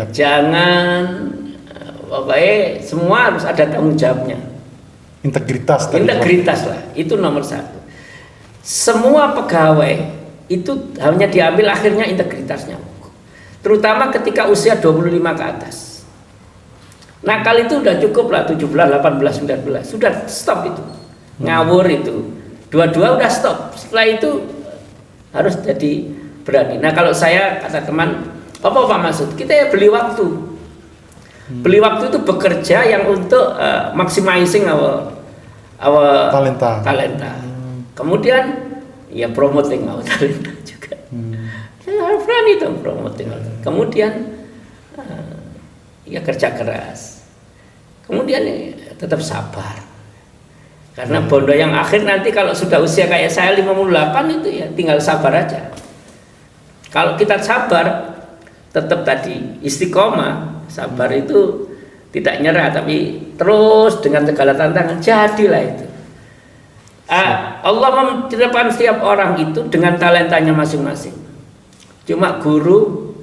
jangan pokoknya semua harus ada tanggung jawabnya. Integritas lah, itu nomor satu. Semua pegawai itu hanya diambil akhirnya integritasnya, terutama ketika usia 25 ke atas. Nakal itu udah cukup lah, 17, 18, 19 sudah stop itu. Ngawur itu dua-dua udah stop. Setelah itu harus jadi berani. Nah kalau saya kata teman, apa Pak Masud, kita ya beli waktu. Beli waktu itu bekerja yang untuk maximizing our talenta. Kemudian ya promoting our talenta juga. Saya harus berani dong promoting. Kemudian ya kerja keras. Kemudian ya, tetap sabar. Karena bondo yang akhir nanti kalau sudah usia kayak saya 58 itu ya tinggal sabar aja. Kalau kita sabar, tetap tadi istiqomah. Sabar itu tidak nyerah tapi terus dengan segala tantangan jadilah itu. Allah menciptakan setiap orang itu dengan talentanya masing-masing. Cuma guru,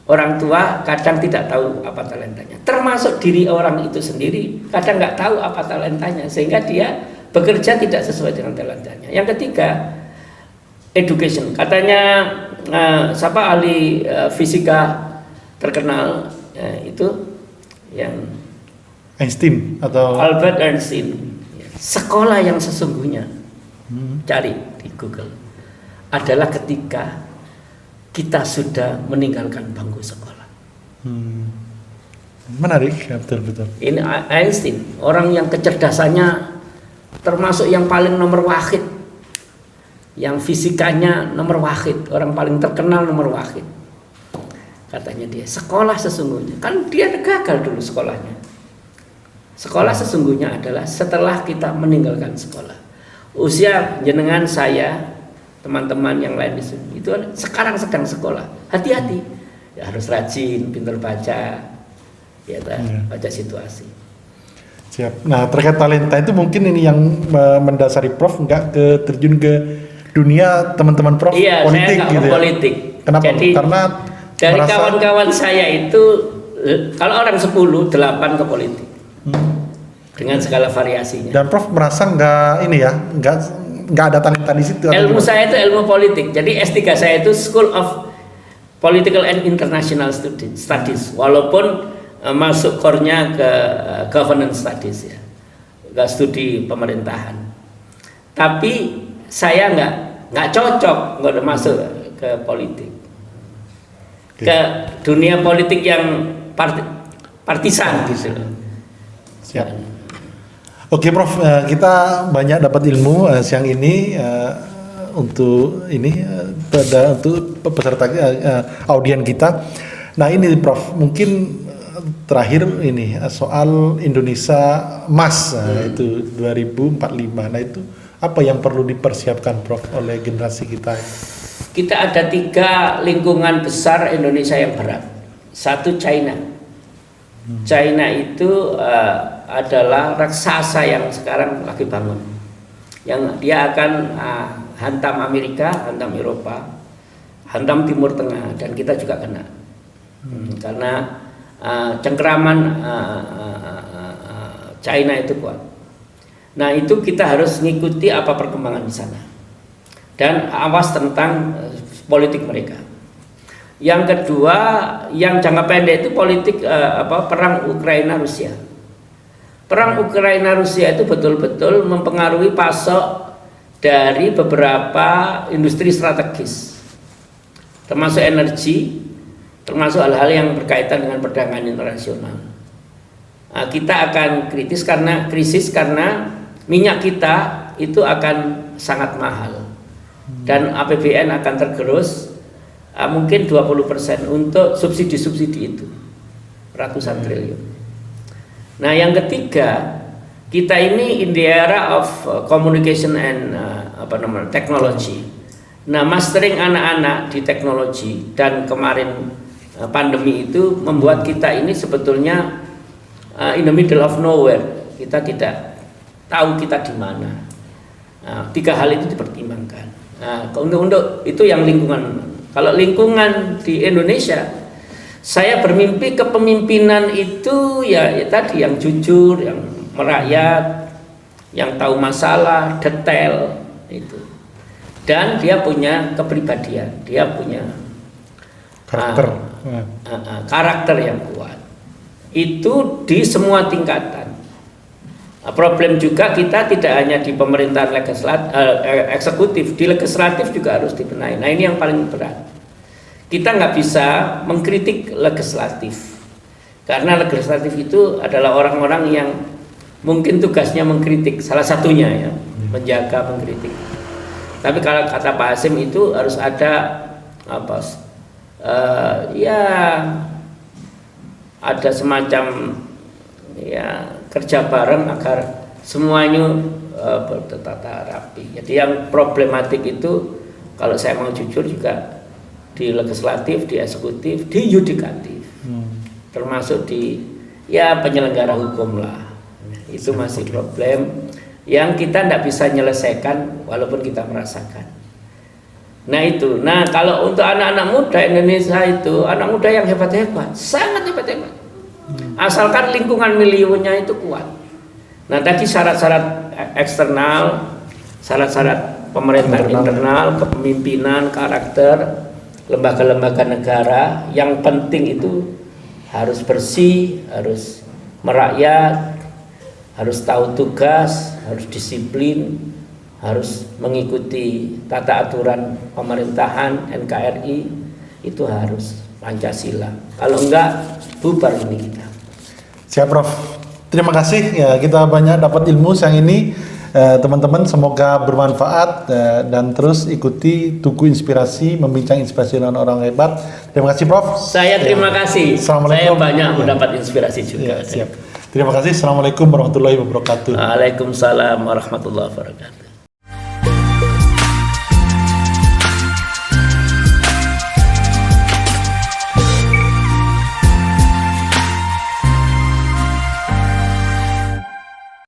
orang tua kadang tidak tahu apa talentanya. Termasuk diri orang itu sendiri kadang nggak tahu apa talentanya sehingga dia bekerja tidak sesuai dengan talentanya. Yang ketiga, education. Katanya siapa ahli fisika terkenal itu yang Einstein atau Albert Einstein, sekolah yang sesungguhnya cari di Google adalah ketika kita sudah meninggalkan bangku sekolah. Menarik, ya, betul. Ini Einstein, orang yang kecerdasannya termasuk yang paling nomor wahid, yang fisikanya nomor wahid, orang paling terkenal nomor wahid. Katanya dia, sekolah sesungguhnya, kan dia gagal dulu sekolahnya. Sekolah sesungguhnya adalah setelah kita meninggalkan sekolah. Usia jenengan, saya, teman-teman yang lain di sini, itu sekarang sedang sekolah. Hati-hati, ya harus rajin, pintar baca, ya, baca situasi. Siap. Nah terkait talenta itu mungkin ini yang mendasari Prof nggak terjun ke dunia teman-teman Prof politik saya gitu ya? Politik. Kenapa? Jadi, karena dari kawan-kawan saya itu kalau orang 10, 8 ke politik dengan segala variasinya. Dan Prof merasa nggak ada talenta di situ. Ilmu saya itu ilmu politik. Jadi S3 saya itu School of Political and International Studies. Walaupun masuk core-nya ke governance studies ya, ke studi pemerintahan. Tapi saya nggak cocok nggak masuk ke politik. Ke dunia politik yang partisan gitu. Siap. Oke Prof, kita banyak dapat ilmu siang ini untuk peserta audien kita. Nah ini Prof, mungkin terakhir ini soal Indonesia Emas itu 2045. Nah itu apa yang perlu dipersiapkan Prof oleh generasi kita? Kita ada 3 lingkungan besar Indonesia yang berat. Satu China. China itu adalah raksasa yang sekarang lagi bangun. Yang dia akan hantam Amerika, hantam Eropa, hantam Timur Tengah, dan kita juga kena. Karena cengkeraman China itu kuat. Nah itu kita harus mengikuti apa perkembangan di sana. Dan awas tentang politik mereka. Yang kedua, yang jangka pendek itu politik perang Ukraina Rusia. Perang Ukraina Rusia itu betul-betul mempengaruhi pasok dari beberapa industri strategis, termasuk energi, termasuk hal-hal yang berkaitan dengan perdagangan internasional. Nah, kita akan krisis karena minyak kita itu akan sangat mahal. Dan APBN akan tergerus mungkin 20% untuk subsidi-subsidi itu, ratusan triliun. Nah yang ketiga, kita ini in the era of communication and technology. Nah, mastering anak-anak di teknologi dan kemarin pandemi itu membuat kita ini sebetulnya in the middle of nowhere. Kita tidak tahu kita di mana. Nah, 3 hal itu dipertimbangkan. Nah, untuk itu yang lingkungan. Kalau lingkungan di Indonesia, saya bermimpi kepemimpinan itu ya tadi yang jujur, yang merakyat, yang tahu masalah, detail itu. Dan dia punya kepribadian, dia punya karakter yang kuat. Itu di semua tingkatan. Problem juga kita tidak hanya di pemerintahan eksekutif, di legislatif juga harus dibenahi. Nah, ini yang paling berat. Kita nggak bisa mengkritik legislatif, karena legislatif itu adalah orang-orang yang mungkin tugasnya mengkritik, salah satunya ya, menjaga mengkritik. Tapi kalau kata Pak Hasim itu harus ada ada semacam kerja bareng agar semuanya bertata rapi. Jadi yang problematik itu kalau saya mau jujur juga di legislatif, di eksekutif, di yudikatif, termasuk di penyelenggara hukum lah. Itu masih problem yang kita tidak bisa menyelesaikan walaupun kita merasakan. Nah itu. Nah kalau untuk anak-anak muda Indonesia itu, anak muda yang hebat-hebat, sangat hebat-hebat. Asalkan lingkungan milihnya itu kuat. Nah tadi syarat-syarat eksternal, syarat-syarat pemerintahan internal, kepemimpinan, karakter, lembaga-lembaga negara, yang penting itu harus bersih, harus merakyat, harus tahu tugas, harus disiplin, harus mengikuti tata aturan pemerintahan NKRI, itu harus Pancasila. Kalau enggak, bubar ini kita. Siap, Prof. Terima kasih ya, kita banyak dapat ilmu siang ini. Teman-teman semoga bermanfaat dan terus ikuti Tugu Inspirasi, membincang inspirasi dengan orang hebat. Terima kasih, Prof. Saya terima kasih. Saya banyak mendapat inspirasi juga. Siap. Terima kasih. Assalamualaikum warahmatullahi wabarakatuh. Waalaikumsalam warahmatullahi wabarakatuh.